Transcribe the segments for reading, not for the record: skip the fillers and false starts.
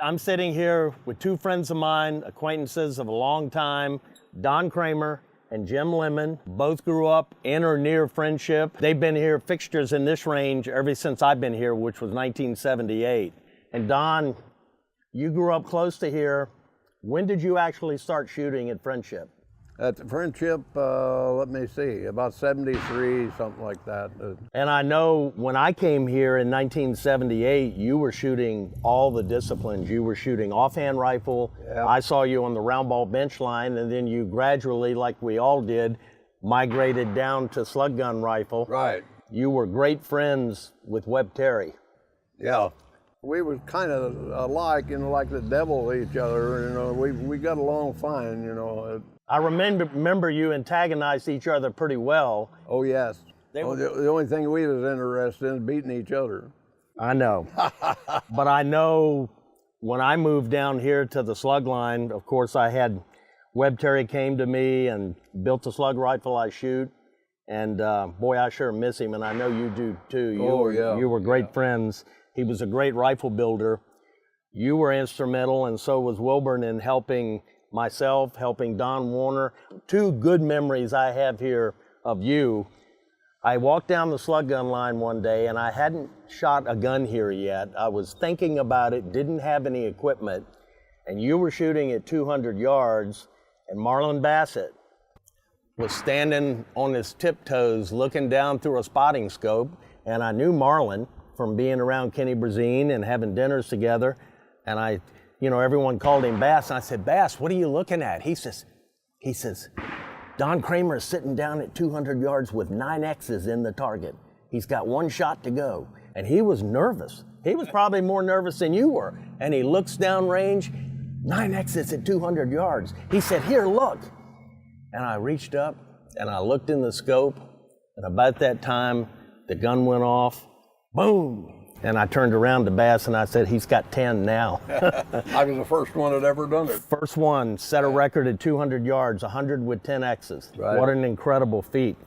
I'm sitting here with two friends of mine, acquaintances of a long time, Don Kramer and Jim Lemon. Both grew up in or near Friendship. They've been here fixtures in this range ever since I've been here, which was 1978. And Don, you grew up close to here. When did you actually start shooting at Friendship? At the Friendship, let me see, about 73, something like that. And I know when I came here in 1978, you were shooting all the disciplines. You were shooting offhand rifle. Yep. I saw you on the round ball bench line, and then you gradually, like we all did, migrated down to slug gun rifle. Right. You were great friends with Webb Terry. Yeah. We were kind of alike, like the devil each other. We got along fine. I remember you antagonized each other pretty well. Oh, yes. The only thing we was interested in is beating each other. I know. But I know when I moved down here to the slug line, of course, I had Webb Terry came to me and built the slug rifle I shoot. And boy, I sure miss him, and I know you do too. You were great friends. He was a great rifle builder. You were instrumental, and so was Wilburn, in helping myself, helping Don Warner. Two good memories I have here of you. I walked down the slug gun line one day, and I hadn't shot a gun here yet. I was thinking about it, didn't have any equipment, and you were shooting at 200 yards, and Marlon Bassett was standing on his tiptoes looking down through a spotting scope, and I knew Marlon from being around Kenny Brazine and having dinners together, and everyone called him Bass, and I said, Bass, what are you looking at? He says, Don Kramer is sitting down at 200 yards with 9 X's in the target. He's got one shot to go. And he was nervous. He was probably more nervous than you were. And he looks down range, 9 X's at 200 yards. He said, here, look. And I reached up and I looked in the scope, and about that time, the gun went off, boom. And I turned around to Bass and I said, he's got 10 now. I was the first one that ever done it. First one, set a record at 200 yards, 100 with 10 X's. Right. What an incredible feat.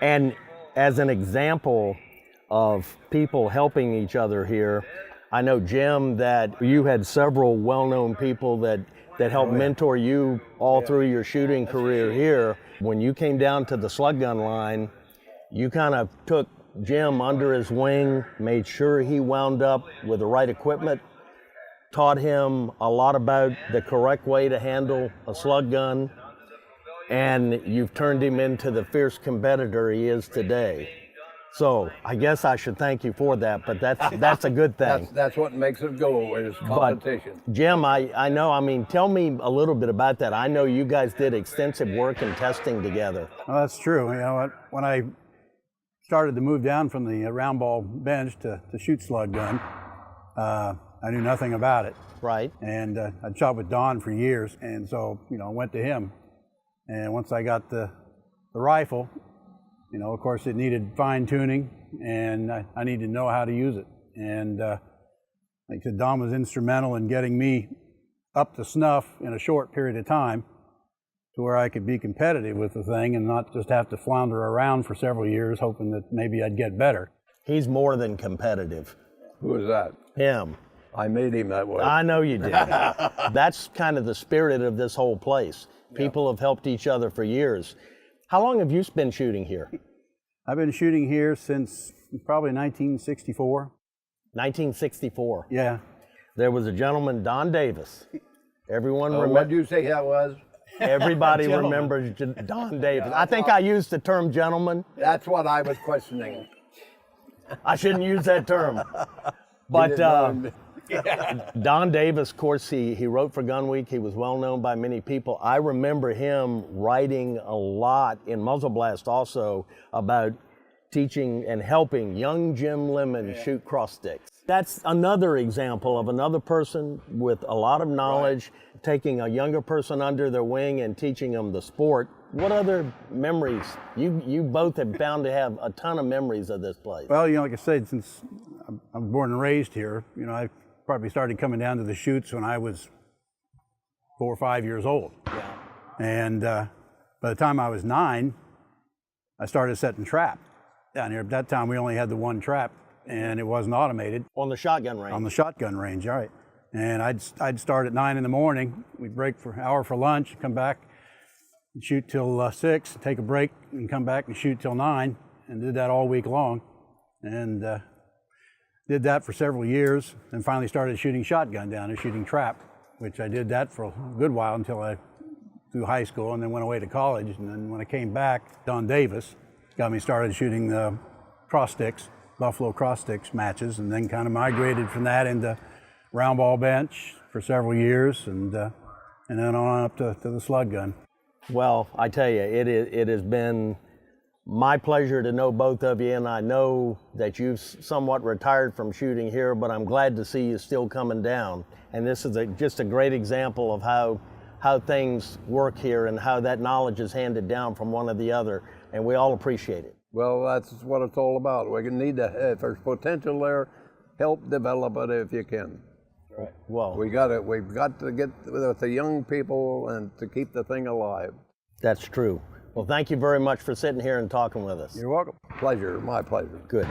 And as an example of people helping each other here, I know, Jim, that you had several well-known people that helped mentor you all through your shooting career here. When you came down to the slug gun line, you kind of took Jim under his wing, made sure he wound up with the right equipment, taught him a lot about the correct way to handle a slug gun, and you've turned him into the fierce competitor he is today. So I guess I should thank you for that, but that's a good thing. That's what makes it go, is competition. But Jim, I know, tell me a little bit about that. I know you guys did extensive work and testing together. Well, that's true. When I started to move down from the round ball bench to shoot slug gun, I knew nothing about it. Right. And I'd shot with Don for years, and so I went to him. And once I got the rifle, of course it needed fine tuning, and I needed to know how to use it. And like I said, Don was instrumental in getting me up to snuff in a short period of time, to where I could be competitive with the thing and not just have to flounder around for several years hoping that maybe I'd get better. He's more than competitive. Who is that? Him. I made him that way. I know you did. That's kind of the spirit of this whole place. People have helped each other for years. How long have you been shooting here? I've been shooting here since probably 1964. 1964. Yeah. There was a gentleman, Don Davis. Everyone remembers. What did you say that was? Everybody remembers Don Davis. I think I used the term gentleman. That's what I was questioning. I shouldn't use that term. But Don Davis, of course, he wrote for Gun Week. He was well known by many people. I remember him writing a lot in Muzzle Blast also about teaching and helping young Jim Lemon shoot cross sticks. That's another example of another person with a lot of knowledge, taking a younger person under their wing and teaching them the sport. What other memories? You both have bound to have a ton of memories of this place. Well, like I said, since I'm born and raised here, I probably started coming down to the shoots when I was 4 or 5 years old. Yeah. And by the time I was 9, I started setting trap down here. At that time, we only had the one trap, and it wasn't automated. On the shotgun range. On the shotgun range, all right. And I'd start at 9 in the morning. We'd break for an hour for lunch, come back and shoot till 6, take a break and come back and shoot till 9, and did that all week long. And did that for several years, and finally started shooting shotgun down there, shooting trap, which I did that for a good while until I through high school, and then went away to college. And then when I came back, Don Davis got me started shooting cross sticks, buffalo cross sticks matches, and then kind of migrated from that into round ball bench for several years, and then on up to the slug gun. Well, I tell you, it has been my pleasure to know both of you, and I know that you've somewhat retired from shooting here, but I'm glad to see you still coming down. And this is just a great example of how things work here and how that knowledge is handed down from one to the other, and we all appreciate it. Well, that's what it's all about. We need to, if there's potential there, help develop it if you can. Right. Well, We've got to get with the young people and to keep the thing alive. that's true. Well, thank you very much for sitting here and talking with us. You're welcome. Pleasure, my pleasure. Good.